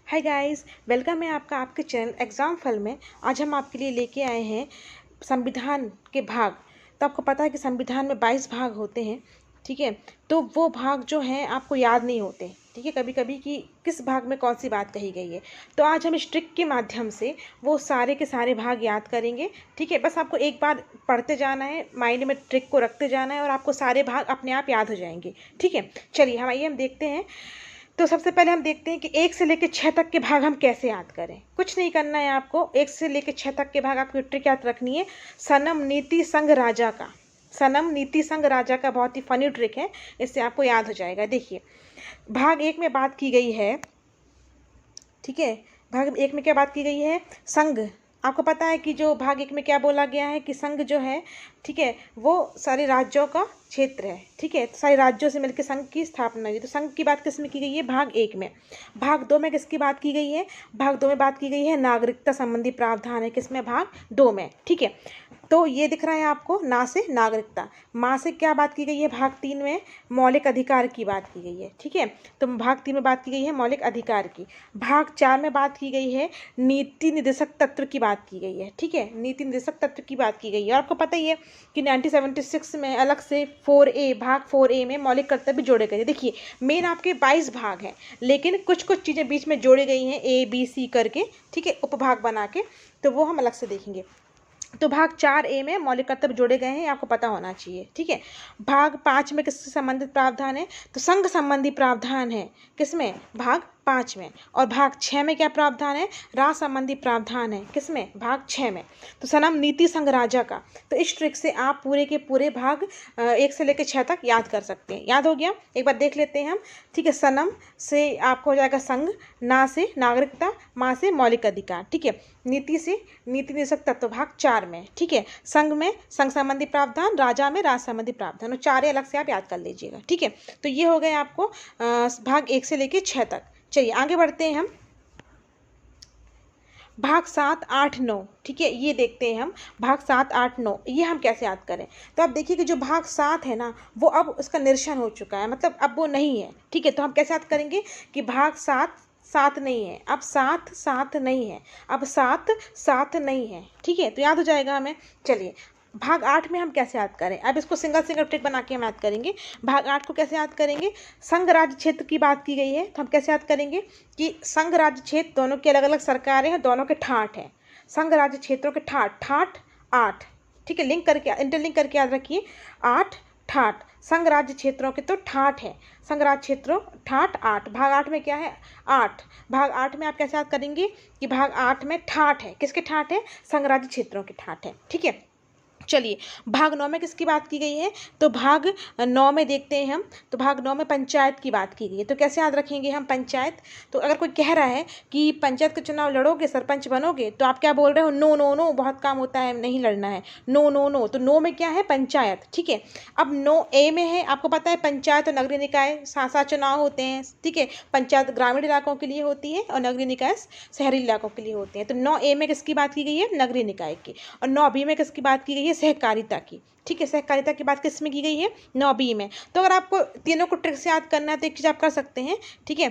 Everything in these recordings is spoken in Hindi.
हाय गाइस, वेलकम है आपका आपके चैनल एग्ज़ाम फल में। आज हम आपके लिए लेके आए हैं संविधान के भाग। तो आपको पता है कि संविधान में 22 भाग होते हैं, ठीक है। तो वो भाग जो हैं आपको याद नहीं होते, ठीक है, कभी कभी कि किस भाग में कौन सी बात कही गई है। तो आज हम इस ट्रिक के माध्यम से वो सारे के सारे भाग याद करेंगे, ठीक है। बस आपको एक बार पढ़ते जाना है, माइंड में ट्रिक को रखते जाना है और आपको सारे भाग अपने आप याद हो जाएंगे, ठीक है। चलिए हम देखते हैं। तो सबसे पहले हम देखते हैं कि 1 से लेकर 6 तक के भाग हम कैसे याद करें। कुछ नहीं करना है आपको, 1 से लेकर 6 तक के भाग आपको ट्रिक याद रखनी है। सनम नीति संग राजा का, सनम नीति संग राजा का बहुत ही फनी ट्रिक है, इससे आपको याद हो जाएगा। देखिए, भाग 1 में बात की गई है, ठीक है। भाग 1 में क्या बात की गई है? संघ। आपको पता है कि जो भाग 1 में क्या बोला गया है कि संघ जो है, ठीक है, वो सारे राज्यों का क्षेत्र है, ठीक है। सारे राज्यों से मिलकर संघ की स्थापना हुई। तो संघ की बात किस में की गई है? भाग 1 में। भाग 2 में किसकी बात की गई है? भाग 2 में बात की गई है नागरिकता संबंधी प्रावधान है, किसमें? भाग 2 में, ठीक है। तो ये दिख रहा है आपको, ना से नागरिकता। माँ से क्या बात की गई है? भाग 3 में मौलिक अधिकार की बात की गई है, ठीक है। तो भाग 3 में बात की गई है मौलिक अधिकार की। भाग 4 में बात की गई है नीति निर्देशक तत्व की बात की गई है, ठीक है। नीति निर्देशक तत्व की बात की गई है। और आपको पता ही है कि 1976 में अलग से 4A, भाग 4A में मौलिक कर्तव्य जोड़े गए थे। देखिए, मेन आपके 22 भाग हैं, लेकिन कुछ कुछ चीज़ें बीच में जोड़ी गई हैं ABC करके, ठीक है, उपभाग बना के। तो वो हम अलग से देखेंगे। तो भाग 4A में मौलिक कर्तव्य जोड़े गए हैं, आपको पता होना चाहिए, ठीक है। भाग 5 में किससे संबंधित प्रावधान है? तो संघ संबंधी प्रावधान है, किसमें? भाग 5 में। और भाग 6 में क्या प्रावधान है? राज संबंधी प्रावधान है, किसमें? भाग 6 में। तो सनम नीति संघ राजा का। तो इस ट्रिक से आप पूरे के पूरे भाग 1 से लेकर 6 तक याद कर सकते हैं। याद हो गया? एक बार देख लेते हैं हम, ठीक है। सनम से आपको हो जाएगा संघ, ना से नागरिकता, माँ से मौलिक अधिकार, ठीक है। नीति से नीति निर्देशक तत्व भाग 4 में, ठीक है। संघ में संघ संबंधी प्रावधान, राजा में राज संबंधी प्रावधान, और चारे अलग से आप याद कर लीजिएगा, ठीक है। तो ये हो गए आपको भाग 1 से लेकर 6 तक। चलिए आगे बढ़ते हैं हम। भाग 7, 8, 9, ठीक है, ये देखते हैं हम। भाग 7, 8, 9 ये हम कैसे याद करें? तो आप देखिए कि जो भाग 7 है ना, वो अब उसका निरसन हो चुका है, मतलब अब वो नहीं है, ठीक है। तो हम कैसे याद करेंगे कि भाग 7 7 नहीं है, अब 7 7 नहीं है, अब 7 7 नहीं है, ठीक है। तो याद हो जाएगा हमें। चलिए, भाग 8 में हम कैसे याद करें? अब इसको सिंगल सिंगल ट्रिक बना के हम याद करेंगे। भाग 8 को कैसे याद करेंगे? संघ राज्य क्षेत्र की बात की गई है, तो हम कैसे याद करेंगे कि संघ राज्य क्षेत्र दोनों की अलग अलग सरकारें हैं, दोनों के ठाठ हैं। संघ राज्य क्षेत्रों के ठाठ, ठाठ 8, ठीक है। लिंक करके, इंटरलिंक करके याद रखिए, 8 ठाठ। संघ राज्य क्षेत्रों के तो ठाठ है, संघ राज्य क्षेत्रों ठाठ 8। भाग 8 में क्या है? 8। भाग 8 में आप कैसे याद करेंगे कि भाग 8 में ठाठ है, किसके ठाठ है? संघ राज्य क्षेत्रों के ठाठ है, ठीक है। चलिए, भाग 9 में किसकी बात की गई है? तो भाग 9 में देखते हैं हम। तो भाग 9 में पंचायत की बात की गई है। तो कैसे याद रखेंगे हम पंचायत? तो अगर कोई कह रहा है कि पंचायत का चुनाव लड़ोगे, सरपंच बनोगे, तो आप क्या बोल रहे हो? नो नो नो, बहुत काम होता है, नहीं लड़ना है, नो नो नो। तो नो में क्या है? पंचायत, ठीक है। अब नो ए में है, आपको पता है पंचायत और नगरीय निकाय साथ साथ चुनाव होते हैं, ठीक है। पंचायत ग्रामीण इलाकों के लिए होती है और नगरीय निकाय शहरी इलाकों के लिए होते हैं। तो 9A में किसकी बात की गई है? नगरीय निकाय की। और 9B में किसकी बात की गई है? सहकारिता की, ठीक है। सहकारिता की बात किस में की गई है? 9B में। तो अगर आपको तीनों को ट्रिक से याद करना है तो एक चीज़ आप कर सकते हैं, ठीक है।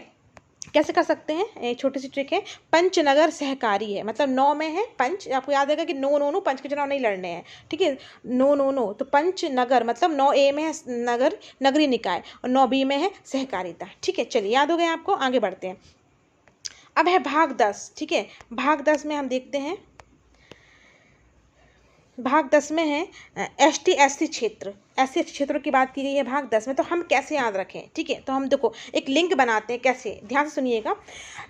कैसे कर सकते हैं? एक छोटी सी ट्रिक है, पंचनगर सहकारी है, मतलब 9 में है पंच, आपको याद रहेगा कि नो नो नो, पंच के चुनाव नहीं लड़ने हैं, ठीक है। नो नो नो, तो पंचनगर मतलब 9A में है नगर, नगरीय निकाय, और 9B में है सहकारिता, ठीक है। चलिए, याद हो गए आपको, आगे बढ़ते हैं। अब है भाग 10, ठीक है। भाग 10 में हम देखते हैं, भाग 10 में है ST SC क्षेत्र, ऐसे क्षेत्रों की बात की गई है भाग 10 में। तो हम कैसे याद रखें? ठीक है, तो हम देखो एक लिंक बनाते हैं, कैसे, ध्यान से सुनिएगा।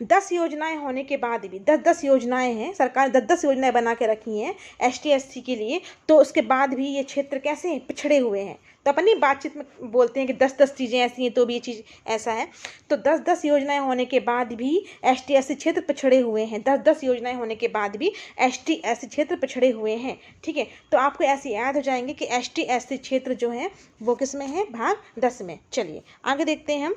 10 योजनाएं होने के बाद भी, 10 योजनाएं हैं, सरकार 10 योजनाएं बना के रखी हैं ST SC के लिए, तो उसके बाद भी ये क्षेत्र कैसे हैं? पिछड़े हुए हैं। तो अपनी बातचीत में बोलते हैं कि 10 चीज़ें ऐसी हैं, तो भी ये चीज़ ऐसा है। तो 10 योजनाएं होने के बाद भी ST SC क्षेत्र पिछड़े हुए हैं, 10 योजनाएं होने के बाद भी ST SC क्षेत्र पिछड़े हुए हैं, ठीक है। तो आपको ऐसे याद हो जाएंगे कि ST SC क्षेत्र जो है वो किस में है? भाग 10 में। चलिए आगे देखते हैं हम,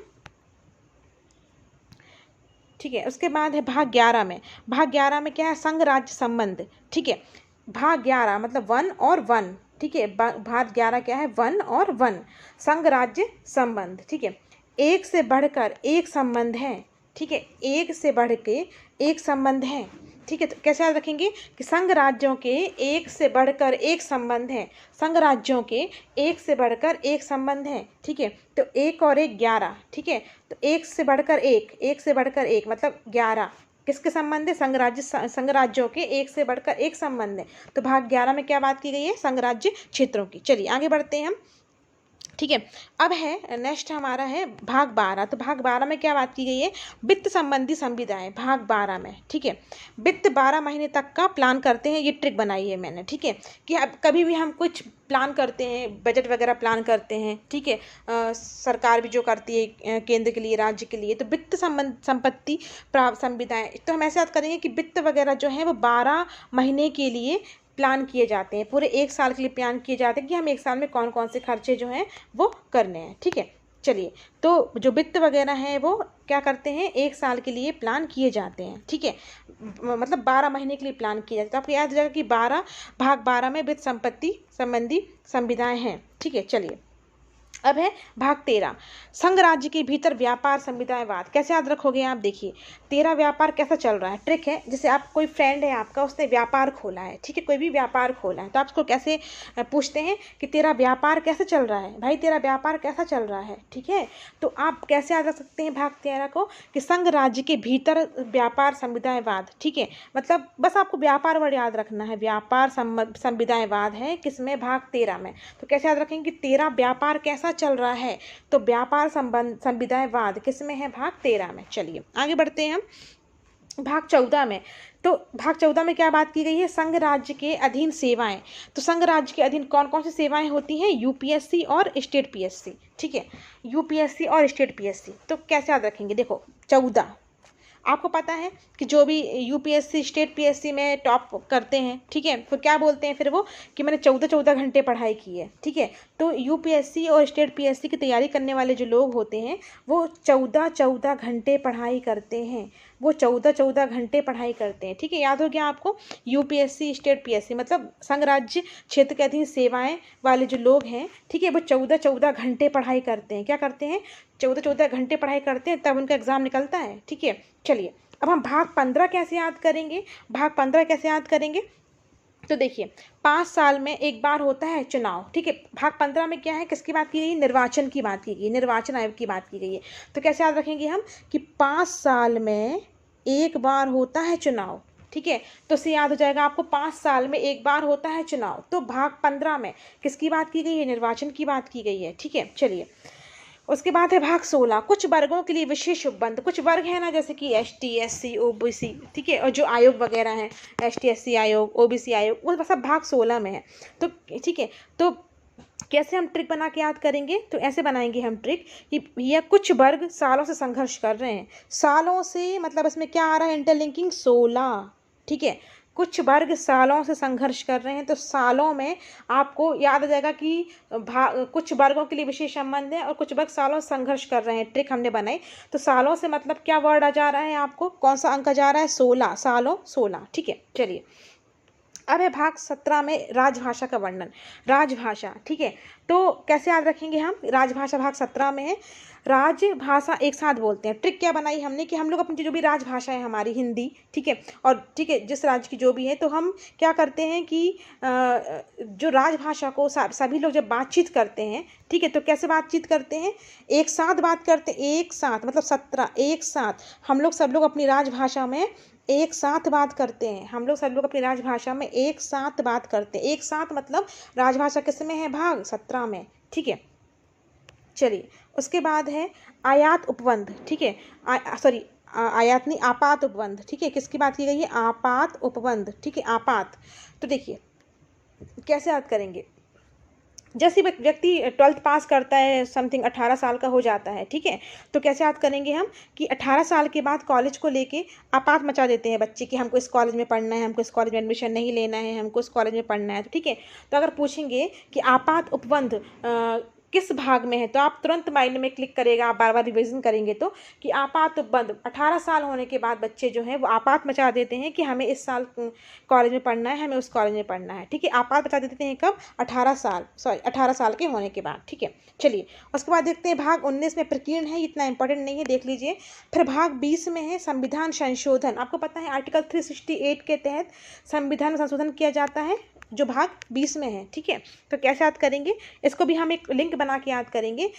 ठीक है। उसके बाद है भाग 11 में। भाग 11 में क्या है? संघ राज्य संबंध, ठीक है। भाग 11 मतलब 1 और 1, ठीक है। भाग 11 क्या है? 1 और 1, संघ राज्य संबंध, ठीक है। एक से बढ़कर एक संबंध है, ठीक है, एक से बढ़ के एक संबंध है। ठीक है, तो कैसे याद रखेंगे कि संघ राज्यों के एक से बढ़कर एक संबंध है, संघ राज्यों के एक से बढ़कर एक संबंध है। ठीक है, तो एक और एक 11। ठीक है, तो एक से बढ़कर एक मतलब 11 किसके संबंध है? संघ राज्यों के एक से बढ़कर एक संबंध है। तो भाग 11 में क्या बात की गई है? संघ राज्य क्षेत्रों की। चलिए आगे बढ़ते हैं हम। ठीक है, अब है नेक्स्ट हमारा है भाग 12। तो भाग 12 में क्या बात की गई है? वित्त संबंधी संविदाएं, भाग 12 में। ठीक है, वित्त 12 महीने तक का प्लान करते हैं, ये ट्रिक बनाई है मैंने। ठीक है, कि अब कभी भी हम कुछ प्लान करते हैं, बजट वगैरह प्लान करते हैं, ठीक है, सरकार भी जो करती है केंद्र के लिए, राज्य के लिए, तो वित्त संपत्ति प्राप्त संविदाएं, तो हम ऐसे याद करेंगे कि वित्त वगैरह जो है वो 12 महीने के लिए प्लान किए जाते हैं, पूरे एक साल के लिए प्लान किए जाते हैं कि हम एक साल में कौन कौन से खर्चे जो हैं वो करने हैं। ठीक है, चलिए, तो जो वित्त वगैरह है वो क्या करते हैं? एक साल के लिए प्लान किए जाते हैं। ठीक है, मतलब 12 महीने के लिए प्लान किया जाता है। तो आपको याद रहेगा कि भाग 12 में वित्त संपत्ति संबंधी संविदाएं हैं। ठीक है, चलिए अब है भाग 13, संघ राज्य के भीतर व्यापार संविदायवाद। कैसे याद रखोगे आप? देखिए 13 व्यापार कैसा चल रहा है। ट्रिक है, जैसे आप कोई फ्रेंड है आपका, उसने व्यापार खोला है, ठीक है, कोई भी व्यापार खोला है, तो आप उसको कैसे पूछते हैं कि तेरा व्यापार कैसे चल रहा है? भाई तेरा व्यापार कैसा चल रहा है? ठीक है, तो आप कैसे याद रख सकते हैं भाग 13 को कि संघ राज्य के भीतर व्यापार संविदायवाद। ठीक है, मतलब बस आपको व्यापार वर्ड याद रखना है, व्यापार संविदायवाद है किसमें? भाग 13 में। तो कैसे याद रखेंगे कि 13 व्यापार कैसा चल रहा है? तो व्यापार संविदायवाद किसमें है? भाग 13 में। चलिए आगे बढ़ते हैं हम भाग 14 में। तो भाग 14 में क्या बात की गई है? संघ राज्य के अधीन सेवाएं। तो संघ राज्य के अधीन कौन कौन सी सेवाएं होती हैं? यूपीएससी और स्टेट पीएससी। ठीक है, यूपीएससी और स्टेट पीएससी। तो कैसे याद रखेंगे? देखो 14 आपको पता है कि जो भी यूपीएससी स्टेट पीएससी में टॉप करते हैं, ठीक है, फिर क्या बोलते हैं फिर वो कि मैंने 14 घंटे पढ़ाई की है। ठीक है, तो यूपीएससी और स्टेट पीएससी की तैयारी करने वाले जो लोग होते हैं वो 14 घंटे पढ़ाई करते हैं, वो 14 घंटे पढ़ाई करते हैं। ठीक है, याद हो गया आपको? यूपीएससी स्टेट पीएससी मतलब संघ राज्य क्षेत्र के अधीन सेवाएं वाले जो लोग हैं, ठीक है, वो 14 घंटे पढ़ाई करते हैं। क्या करते हैं? 14 घंटे पढ़ाई करते हैं, तब उनका एग्जाम निकलता है। ठीक है, चलिए अब हम भाग 15 कैसे याद करेंगे? भाग 15 कैसे याद करेंगे? तो देखिए 5 साल में एक बार होता है चुनाव। ठीक है, भाग 15 में क्या है? किसकी बात की गई? निर्वाचन की बात की गई, निर्वाचन आयोग की बात की गई है। तो कैसे याद रखेंगे हम कि 5 साल में एक बार होता है चुनाव। ठीक है, तो इससे याद हो जाएगा आपको 5 साल में एक बार होता है चुनाव। तो भाग 15 में किसकी बात की गई है? निर्वाचन की बात की गई है। ठीक है, चलिए उसके बाद है भाग 16, कुछ वर्गों के लिए विशेष उपबंध। कुछ वर्ग है ना, जैसे कि एसटी एससी ओबीसी, ठीक है, और जो आयोग वगैरह हैं एसटी एससी आयोग ओबीसी आयोग, वो सब भाग 16 में है। तो ठीक है, तो कैसे हम ट्रिक बना के याद करेंगे? तो ऐसे बनाएंगे हम ट्रिक कि यह कुछ वर्ग सालों से संघर्ष कर रहे हैं। सालों से मतलब इसमें क्या आ रहा है? इंटरलिंकिंग 16। ठीक है, कुछ वर्ग सालों से संघर्ष कर रहे हैं, तो सालों में आपको याद आ जाएगा कि कुछ वर्गों के लिए विशेष संबंध है और कुछ वर्ग सालों से संघर्ष कर रहे हैं। ट्रिक हमने बनाई, तो सालों से मतलब क्या वर्ड आ जा रहा है आपको? कौन सा अंक आ जा रहा है? 16, सालों 16। ठीक है, चलिए अब है भाग 17 में राजभाषा का वर्णन। राजभाषा, ठीक है, तो कैसे याद रखेंगे हम? राजभाषा भाग 17 में है। राजभाषा एक साथ बोलते हैं। ट्रिक क्या बनाई हमने कि हम लोग अपनी जो भी राजभाषा है हमारी हिंदी, ठीक है, और ठीक है जिस राज्य की जो भी है, तो हम क्या करते हैं कि जो राजभाषा को सभी लोग जब बातचीत करते हैं, ठीक है, तो कैसे बातचीत करते हैं? एक साथ बात करते हैं, एक साथ मतलब 17 एक साथ हम लोग सब लोग अपनी राजभाषा में एक साथ बात करते हैं। हम लोग सब लोग अपनी राजभाषा में एक साथ बात करते हैं। एक साथ मतलब राजभाषा किस में है? भाग 17 में। ठीक है, चलिए उसके बाद है आयात उपबंध। ठीक है, आयात नहीं, आपात उपबंध। ठीक है, किसकी बात की गई है? आपात उपबंध। ठीक है, आपात। तो देखिए कैसे याद करेंगे? जैसे व्यक्ति 12th पास करता है, समथिंग 18 साल का हो जाता है, ठीक है, तो कैसे याद करेंगे हम कि 18 साल के बाद कॉलेज को लेके आपात मचा देते हैं बच्चे कि हमको इस कॉलेज में पढ़ना है, हमको इस कॉलेज में एडमिशन नहीं लेना है, हमको इस कॉलेज में पढ़ना है। तो ठीक है, तो अगर पूछेंगे कि आपात उपबंध किस भाग में है, तो आप तुरंत माइंड में क्लिक करेगा, आप बार बार रिविजन करेंगे तो, कि आपात बंद 18 साल होने के बाद बच्चे जो हैं वो आपात मचा देते हैं कि हमें इस साल कॉलेज में पढ़ना है, हमें उस कॉलेज में पढ़ना है। ठीक है, आपात मचा देते हैं कब? 18 साल के होने के बाद। ठीक है, चलिए उसके बाद देखते हैं भाग 19 में प्रकीर्ण है, इतना इंपॉर्टेंट नहीं है, देख लीजिए। फिर भाग 20 में है संविधान संशोधन। आपको पता है आर्टिकल 368 के तहत संविधान में संशोधन किया जाता है, जो भाग 20 में है। ठीक है, तो कैसे याद करेंगे इसको भी हम एक लिंक बना के याद करेंगे।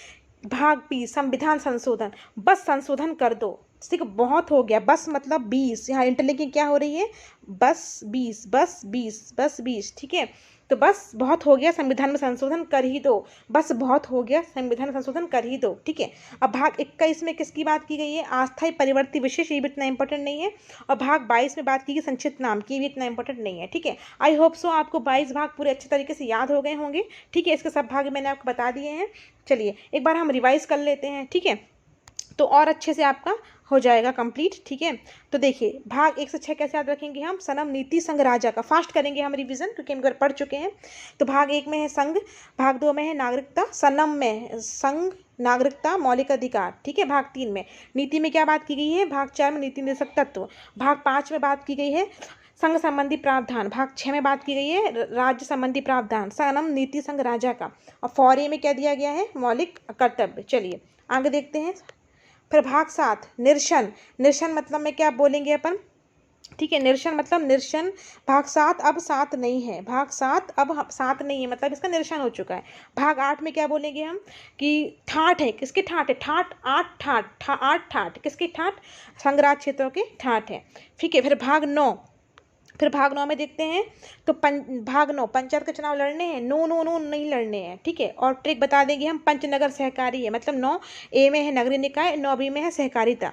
भाग 20 संविधान संशोधन, बस संशोधन कर दो। ठीक, बहुत हो गया, बस मतलब 20, यहाँ इंटरलिंकिंग क्या हो रही है? बस 20, बस 20, बस 20। ठीक है, तो बस बहुत हो गया, संविधान में संशोधन कर ही दो, बस बहुत हो गया, संविधान में संशोधन कर ही दो। ठीक है, अब भाग 21 में किसकी बात की गई है? अस्थायी परिवर्ती विशेष, ये भी इतना इंपॉर्टेंट नहीं है। और भाग 22 में बात की गई संक्षिप्त नाम की, भी इतना इंपॉर्टेंट नहीं है। ठीक है, आई होप सो आपको 22 भाग पूरे अच्छे तरीके से याद हो गए होंगे। ठीक है, इसके सब भाग मैंने आपको बता दिए हैं। चलिए एक बार हम रिवाइज कर लेते हैं। ठीक है, तो और अच्छे से आपका हो जाएगा कंप्लीट। ठीक है, तो देखिए भाग 1 से 6 कैसे याद रखेंगे हम? सनम, नीति, संघ, राजा का। फास्ट करेंगे हम रिवीजन, क्योंकि हम एक बार पढ़ चुके हैं। तो भाग 1 में है संघ, भाग 2 में है नागरिकता, सनम में संघ, नागरिकता, मौलिक अधिकार। ठीक है, भाग 3 में नीति में क्या बात की गई है? भाग 4 में नीति निर्देशक तत्व, भाग 5 में बात की गई है संघ संबंधी प्रावधान, भाग 6 में बात की गई है राज्य संबंधी प्रावधान, सनम, नीति, संघ, राजा का। और फौरी में क्या दिया गया है? मौलिक कर्तव्य। चलिए आगे देखते हैं। फिर भाग 7 निरसन, निरसन मतलब में क्या बोलेंगे अपन? ठीक है, निरसन मतलब निरसन, भाग 7 अब 7 नहीं है, भाग 7 अब 7 नहीं है, मतलब इसका निरसन हो चुका है। भाग 8 में क्या बोलेंगे हम? कि ठाठ है, किसकी ठाठ है? ठाठ, 8 ठाठ, 8 ठाठ, किसकी ठाठ? संघराज क्षेत्रों के ठाठ है। ठीक है, फिर भाग 9, फिर भाग 9 में देखते हैं। तो भाग 9 पंचायत के चुनाव लड़ने हैं? नो नो नो नहीं लड़ने हैं। ठीक है, और ट्रिक बता देंगे हम, पंचनगर सहकारी है, मतलब 9A में है नगरीय निकाय, 9B में है सहकारिता।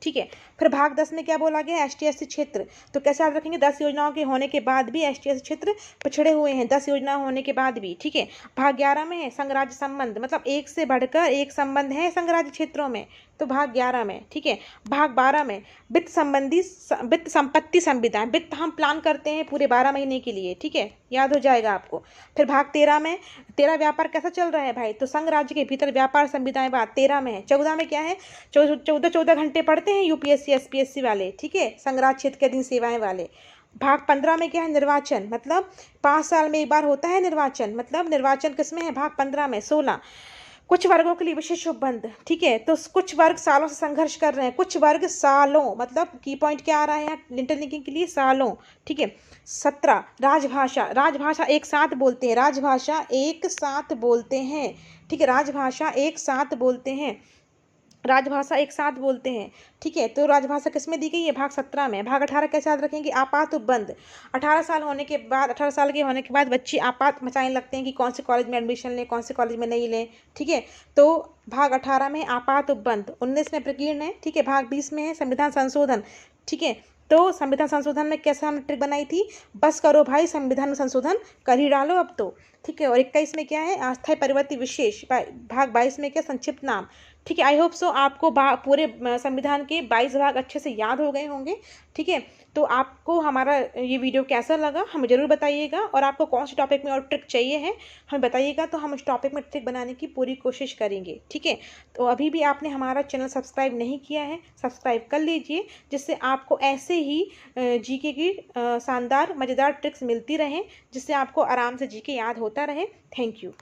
ठीक है, फिर भाग 10 में क्या बोला गया? ST SC क्षेत्र। तो कैसे याद रखेंगे? 10 योजनाओं के होने के बाद भी ST SC क्षेत्र पिछड़े हुए हैं, 10 योजना होने के बाद भी। ठीक है, भाग 11 में है संघ राज्य संबंध, मतलब एक से बढ़कर एक संबंध है संघ राज्य क्षेत्रों में, तो भाग 11 में। ठीक है, भाग 12 में वित्त संबंधी, वित्त संपत्ति संविदा, वित्त हम प्लान करते हैं पूरे 12 महीने के लिए। ठीक है, याद हो जाएगा आपको। फिर भाग 13 में, 13 व्यापार कैसा चल रहा है भाई? तो संघ राज्य के भीतर व्यापार संविदाएं बात 13 में है। 14 में क्या है? 14 घंटे पढ़ते हैं UPSC SPSC वाले। ठीक है, संघ राज्य क्षेत्र के अधीन सेवाएं वाले। भाग 15 में क्या है? निर्वाचन, मतलब 5 साल में एक बार होता है निर्वाचन, मतलब निर्वाचन किसमें है? भाग 15 में। 16 कुछ वर्गों के लिए विशेष उपबंध। ठीक है, तो कुछ वर्ग सालों से संघर्ष कर रहे हैं, कुछ वर्ग सालों, मतलब की पॉइंट क्या आ रहा है यहाँ इंटरलिंकिंग के लिए? सालों। ठीक है, 17 राजभाषा, राजभाषा एक साथ बोलते हैं, राजभाषा एक साथ बोलते हैं। ठीक है, राजभाषा एक साथ बोलते हैं, राजभाषा एक साथ बोलते हैं। ठीक है, तो राजभाषा किसमें दी गई है? भाग 17 में। भाग 18 कैसे याद रखेंगे? आपात उपबंध, 18 साल होने के बाद, 18 साल के होने के बाद बच्चे आपात मचाने लगते हैं कि कौन से कॉलेज में एडमिशन लें, कौन से कॉलेज में नहीं लें। ठीक है, तो भाग 18 में आपात उपबंध, 19 में प्रकीर्ण है। ठीक है, भाग 20 में है संविधान संशोधन। ठीक है, तो संविधान संशोधन में कैसे हमने ट्रिक बनाई थी? बस करो भाई, संविधान में संशोधन कर ही डालो अब तो। ठीक है, और 21 में क्या है? अस्थायी परिवर्ती विशेष। भाग 22 में क्या? संक्षिप्त नाम। ठीक है, आई होप सो आपको पूरे संविधान के 22 भाग अच्छे से याद हो गए होंगे। ठीक है, तो आपको हमारा ये वीडियो कैसा लगा हमें ज़रूर बताइएगा, और आपको कौन से टॉपिक में और ट्रिक चाहिए है हमें बताइएगा, तो हम उस टॉपिक में ट्रिक बनाने की पूरी कोशिश करेंगे। ठीक है, तो अभी भी आपने हमारा चैनल सब्सक्राइब नहीं किया है, सब्सक्राइब कर लीजिए, जिससे आपको ऐसे ही जीके की शानदार मज़ेदार ट्रिक्स मिलती रहें, जिससे आपको आराम से जीके याद होता रहे। Thank you.